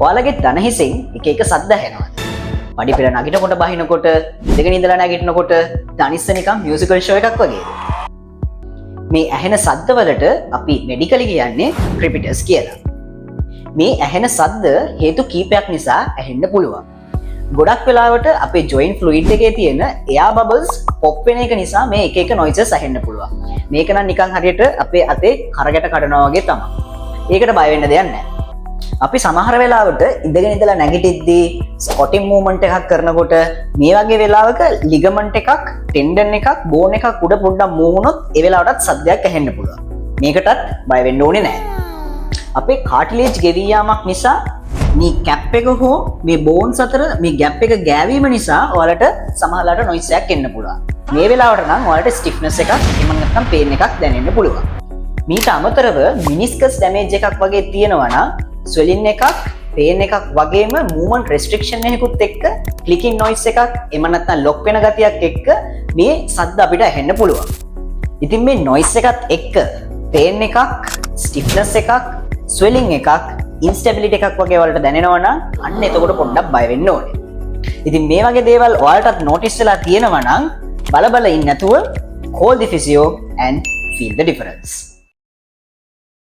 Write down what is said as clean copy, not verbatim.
ඔයාලගේ දන හිසෙන් එක එක සද්ද ඇහෙනවා. පඩිපෙළ නගිනකොට බහිනකොට ඉඳගෙන ඉඳලා නැගිටිනකොට දනිස්ස නිකන් මියුසිකල් ෂෝ එකක් වගේ. මේ ඇහෙන සද්දවලට අපි මෙඩිකලි කියන්නේ ක්‍රිපිටස් කියලා. මේ ඇහෙන සද්ද හේතු කීපයක් නිසා ඇහෙන්න පුළුවන්. ගොඩක් වෙලාවට අපේ ජොයින්ට් ෆ්ලුයිඩ් එකේ තියෙන එයා බබල්ස් පොප් වෙන එක නිසා මේ එක එක නොයිසස් ඇහෙන්න පුළුවන්. මේක නම් නිකන් හරියට අපේ අතේ කරගැට කඩනවා වගේ තමයි. ඒකට බය වෙන්න දෙයක් නැහැ. අපි සමහර වෙලාවට ඉඳගෙන ඉඳලා නැගිටිද්දී ස්කොටින් මූව්මන්ට් එකක් කරනකොට මේ වගේ වෙලාවක ලිගමන්ට් එකක්, ටෙන්ඩන් එකක්, බෝන් එකක් උඩ පොඩ්ඩක් මූව් වුණොත් ඒ වෙලාවටත් සද්දයක් ඇහෙන්න පුළුවන්. මේකටත් බය වෙන්න ඕනේ නැහැ. අපේ කාටිලේජ් ගෙවී යාමක් නිසා මේ කැප් එක හෝ මේ බෝන්ස් අතර මේ ගැප් එක ගෑවීම නිසා ඔයාලට සමහරලාට නොයිස් එකක් එන්න පුළුවන්. මේ වෙලාවට නම් ඔයාලට ස්ටිෆ්නස් එකක් එහෙම නැත්නම් පේන් එකක් දැනෙන්න පුළුවන්. මීට අමතරව මිනිස්කස් ඩැමේජ් එකක් වගේ තියෙනවා නම් ස්වෙලින් එකක්, පේන් එකක් වගේම මූවමන්ට් රෙස්ට්‍රික්ෂන් එකකුත් එක්ක ක්ලිකින් නොයිස් එකක් එහෙම නැත්නම් ලොක් වෙන ගතියක් එක්ක මේ සද්ද අපිට ඇහෙන්න පුළුවන්. ඉතින් මේ නොයිස් එකත් එක්ක පේන් එකක්, ස්ටිෆ්නස් එකක්, ස්වෙලින් එකක්, ඉන්ස්ටැබිලිටි එකක් වගේ වලට දැනෙනවා නම් අන්න එතකොට පොඩ්ඩක් බය වෙන්න ඕනේ. ඉතින් මේ වගේ දේවල් ඔයාලටත් නොටිස් වෙලා තියෙනවා නම් බල ඉන්න නැතුව call the physio and feel the difference.